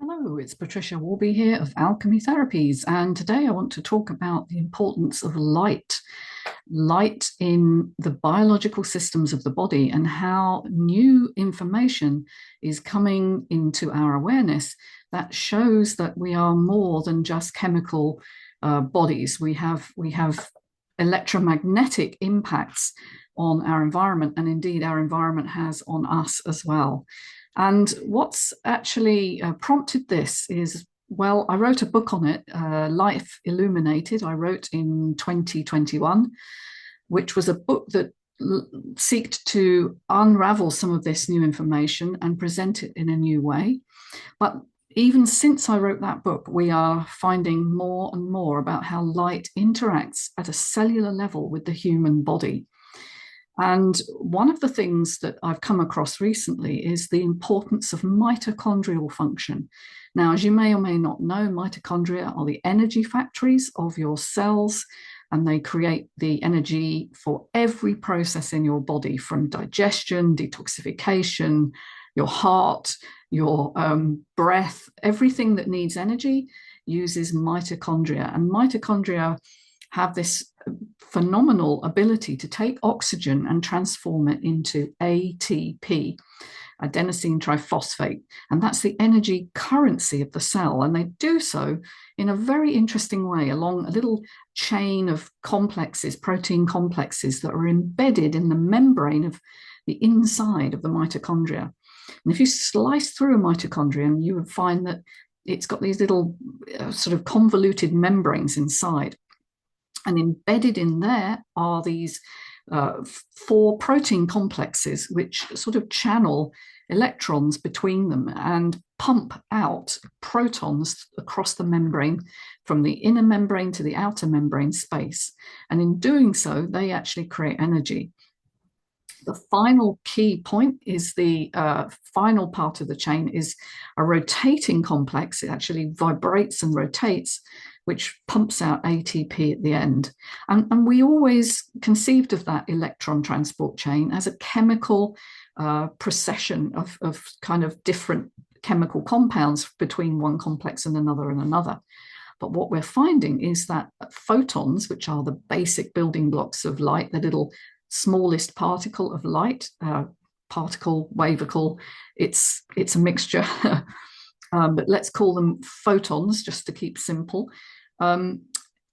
Hello, it's Patricia Warby here of Alchemy Therapies, and today I want to talk about the importance of light in the biological systems of the body, and how new information is coming into our awareness that shows that we are more than just chemical bodies. We have electromagnetic impacts on our environment, and indeed our environment has on us as well. And what's actually prompted this is, well, I wrote a book on it, Life Illuminated. I wrote in 2021, which was a book that sought to unravel some of this new information and present it in a new way. But even since I wrote that book, we are finding more and more about how light interacts at a cellular level with the human body. And one of the things that I've come across recently is the importance of mitochondrial function. Now, as you may or may not know, mitochondria are the energy factories of your cells, and they create the energy for every process in your body, from digestion, detoxification, your heart, your breath. Everything that needs energy uses mitochondria. And mitochondria have this phenomenal ability to take oxygen and transform it into ATP, adenosine triphosphate, and that's the energy currency of the cell. And they do so in a very interesting way along a little chain of complexes, protein complexes, that are embedded in the membrane of the inside of the mitochondria. And if you slice through a mitochondrion, you would find that it's got these little sort of convoluted membranes inside. And embedded in there are these four protein complexes, which sort of channel electrons between them and pump out protons across the membrane, from the inner membrane to the outer membrane space. And in doing so, they actually create energy. The final key point is the final part of the chain is a rotating complex. It actually vibrates and rotates, which pumps out ATP at the end. And we always conceived of that electron transport chain as a chemical procession of kind of different chemical compounds between one complex and another and another. But what we're finding is that photons, which are the basic building blocks of light, the little smallest particle of light, particle, wavicle, it's a mixture, but let's call them photons just to keep simple. And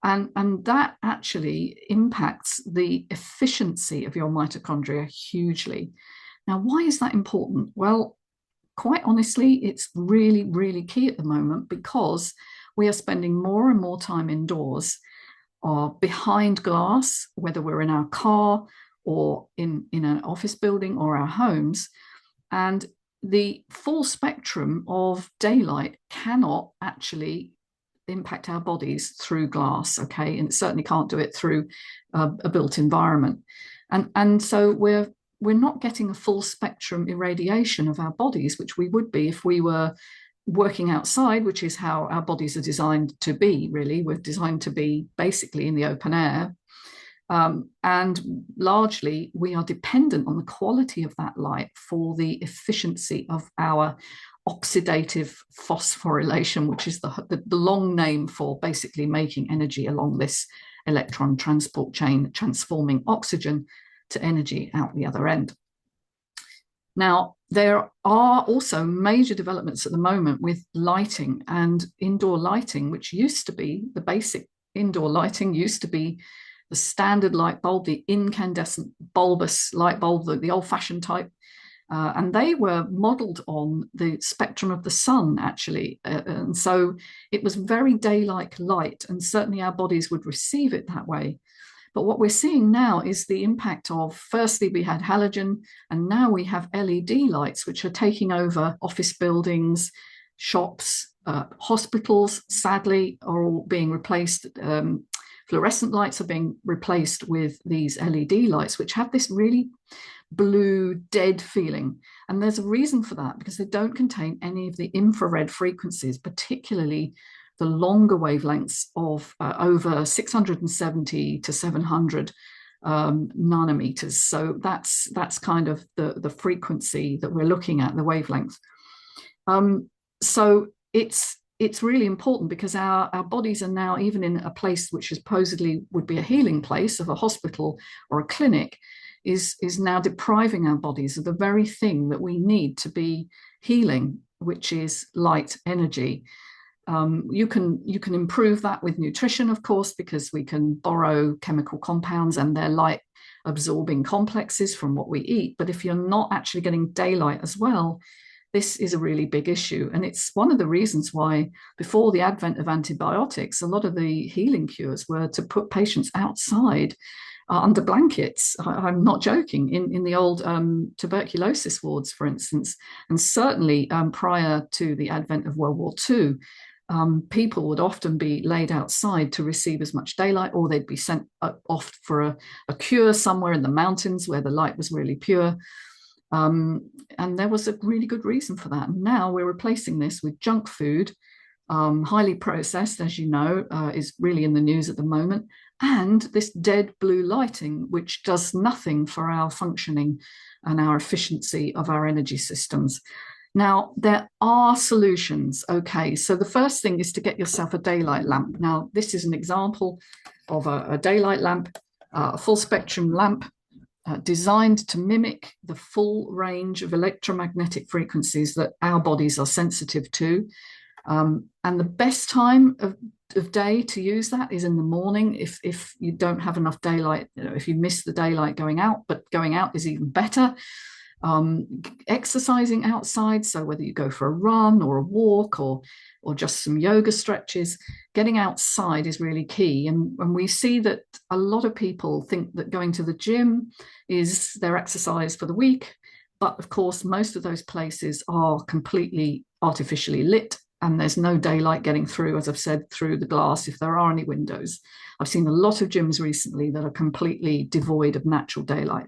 that actually impacts the efficiency of your mitochondria hugely. Now, why is that important? Well, quite honestly, it's really, really key at the moment, because we are spending more and more time indoors or behind glass, whether we're in our car or in an office building or our homes. And the full spectrum of daylight cannot actually impact our bodies through glass, okay? And it certainly can't do it through a built environment. And so we're not getting a full spectrum irradiation of our bodies, which we would be if we were working outside, which is how our bodies are designed to be, really. We're designed to be basically in the open air. And largely, we are dependent on the quality of that light for the efficiency of our oxidative phosphorylation, which is the long name for basically making energy along this electron transport chain, transforming oxygen to energy out the other end. Now, there are also major developments at the moment with lighting and indoor lighting, which used to be the basic indoor lighting, used to be the standard light bulb, the incandescent bulbous light bulb, the old-fashioned type. And they were modeled on the spectrum of the sun, actually. And so it was very day-like light, and certainly our bodies would receive it that way. But what we're seeing now is the impact of, firstly, we had halogen, and now we have LED lights, which are taking over office buildings, shops, hospitals, sadly, are all being replaced. Fluorescent lights are being replaced with these LED lights, which have this really blue, dead feeling. And there's a reason for that, because they don't contain any of the infrared frequencies, particularly the longer wavelengths of over 670 to 700 nanometers. So that's kind of the frequency that we're looking at, the wavelength. So it's really important because our bodies are now, even in a place which supposedly would be a healing place of a hospital or a clinic, is now depriving our bodies of the very thing that we need to be healing, which is light energy. You can improve that with nutrition, of course, because we can borrow chemical compounds and their light absorbing complexes from what we eat. But if you're not actually getting daylight as well, this is a really big issue. And it's one of the reasons why, before the advent of antibiotics, a lot of the healing cures were to put patients outside under blankets. I'm not joking. In the old tuberculosis wards, for instance, and certainly prior to the advent of World War II, people would often be laid outside to receive as much daylight, or they'd be sent off for a cure somewhere in the mountains where the light was really pure. And there was a really good reason for that. Now we're replacing this with junk food, highly processed, as you know, is really in the news at the moment, and this dead blue lighting, which does nothing for our functioning and our efficiency of our energy systems. Now, there are solutions. Okay, so the first thing is to get yourself a daylight lamp. Now, this is an example of a daylight lamp, a full spectrum lamp, designed to mimic the full range of electromagnetic frequencies that our bodies are sensitive to. And the best time of day to use that is in the morning. If you don't have enough daylight, if you miss the daylight going out, but going out is even better. Exercising outside, so whether you go for a run or a walk or just some yoga stretches, getting outside is really key. And we see that a lot of people think that going to the gym is their exercise for the week. But of course, most of those places are completely artificially lit, and there's no daylight getting through, as I've said, through the glass, if there are any windows. I've seen a lot of gyms recently that are completely devoid of natural daylight.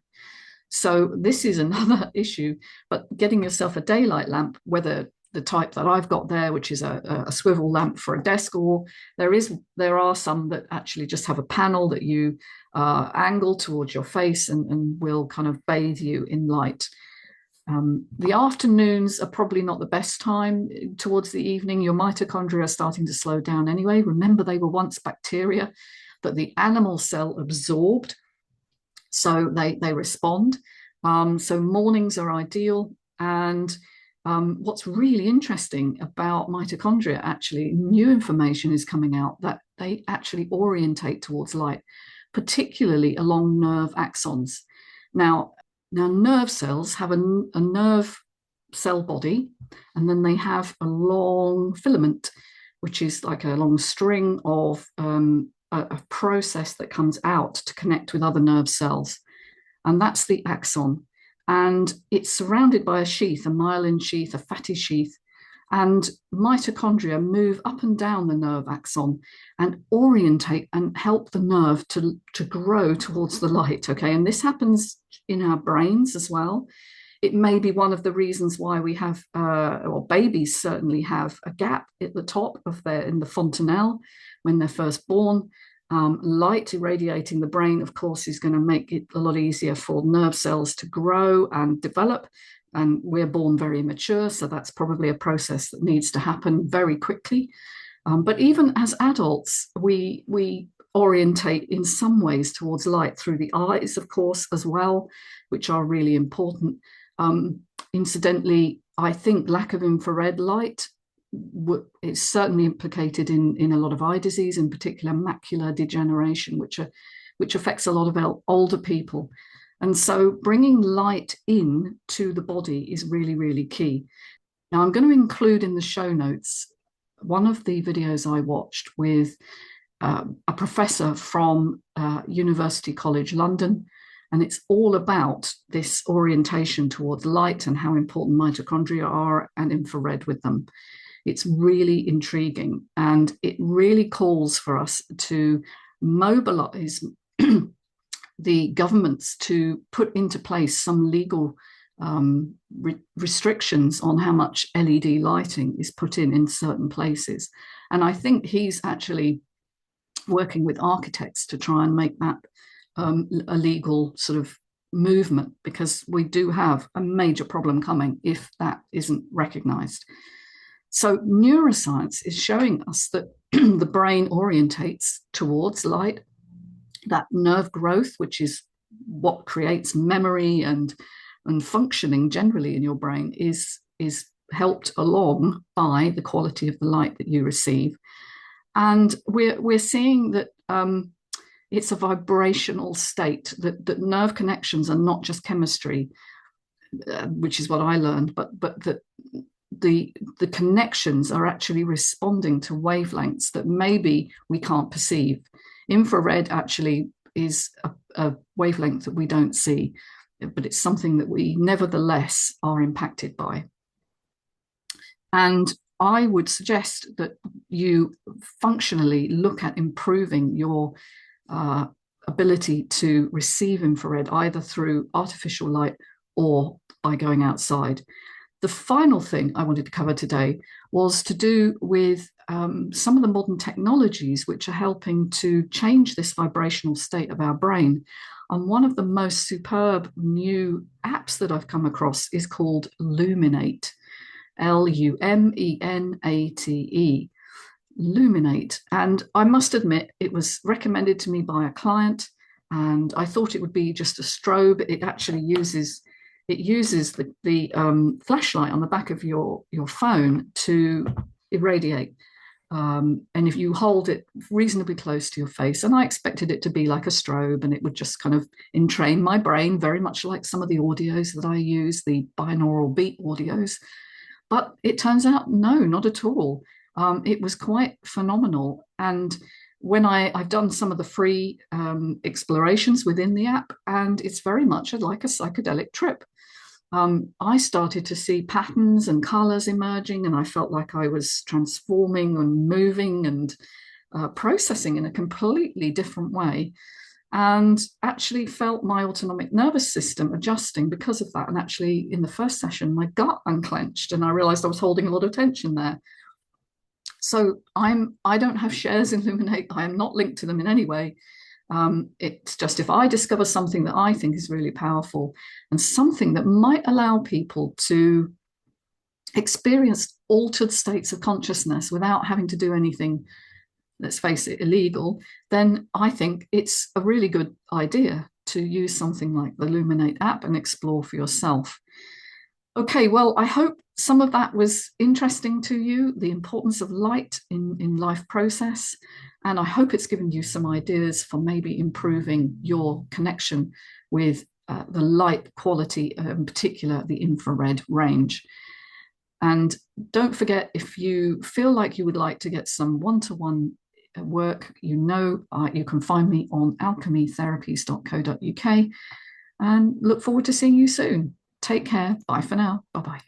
So this is another issue, but getting yourself a daylight lamp, whether the type that I've got there, which is a swivel lamp for a desk, or there are some that actually just have a panel that you angle towards your face and will kind of bathe you in light. The afternoons are probably not the best time. Towards the evening, your mitochondria are starting to slow down anyway. Remember, they were once bacteria that the animal cell absorbed, so they respond. So mornings are ideal. And what's really interesting about mitochondria, actually, new information is coming out that they actually orientate towards light, particularly along nerve axons. Now nerve cells have a nerve cell body, and then they have a long filament, which is like a long string of a process that comes out to connect with other nerve cells. And that's the axon. And it's surrounded by a sheath, a myelin sheath, a fatty sheath. And mitochondria move up and down the nerve axon and orientate and help the nerve to grow towards the light. Okay, and this happens in our brains as well. It may be one of the reasons why we have, or babies certainly have, a gap at the top of in the fontanelle when they're first born. Light irradiating the brain, of course, is going to make it a lot easier for nerve cells to grow and develop. And we're born very mature, so that's probably a process that needs to happen very quickly. But even as adults, we orientate in some ways towards light through the eyes, of course, as well, which are really important. Incidentally, I think lack of infrared light is certainly implicated in a lot of eye disease, in particular macular degeneration, which affects a lot of older people. And so bringing light in to the body is really, really key. Now, I'm going to include in the show notes one of the videos I watched with a professor from University College London, and it's all about this orientation towards light and how important mitochondria are and infrared with them. It's really intriguing, and it really calls for us to mobilize the governments to put into place some legal restrictions on how much LED lighting is put in certain places. And I think he's actually working with architects to try and make that a legal sort of movement, because we do have a major problem coming if that isn't recognized. So neuroscience is showing us that the brain orientates towards light, that nerve growth, which is what creates memory and functioning generally in your brain, is helped along by the quality of the light that you receive. And we're seeing that it's a vibrational state, that nerve connections are not just chemistry, which is what I learned, but that the connections are actually responding to wavelengths that maybe we can't perceive. Infrared actually is a wavelength that we don't see, but it's something that we nevertheless are impacted by. And I would suggest that you functionally look at improving your ability to receive infrared, either through artificial light or by going outside. The final thing I wanted to cover today was to do with some of the modern technologies which are helping to change this vibrational state of our brain. And one of the most superb new apps that I've come across is called Lumenate, Lumenate, Lumenate. And I must admit, it was recommended to me by a client, and I thought it would be just a strobe. It actually uses the flashlight on the back of your phone to irradiate. And if you hold it reasonably close to your face, and I expected it to be like a strobe, and it would just kind of entrain my brain, very much like some of the audios that I use, the binaural beat audios. But it turns out, no, not at all. It was quite phenomenal. And when I've done some of the free explorations within the app, and it's very much like a psychedelic trip. I started to see patterns and colors emerging, and I felt like I was transforming and moving and processing in a completely different way, and actually felt my autonomic nervous system adjusting because of that. And actually, in the first session, my gut unclenched, and I realized I was holding a lot of tension there. So I don't have shares in Luminate. I am not linked to them in any way. It's just, if I discover something that I think is really powerful and something that might allow people to experience altered states of consciousness without having to do anything, let's face it, illegal, then I think it's a really good idea to use something like the Luminate app and explore for yourself. Okay, well, I hope some of that was interesting to you, the importance of light in life process. And I hope it's given you some ideas for maybe improving your connection with the light quality, in particular, the infrared range. And don't forget, if you feel like you would like to get some one-to-one work, you can find me on alchemytherapies.co.uk, and look forward to seeing you soon. Take care. Bye for now. Bye-bye.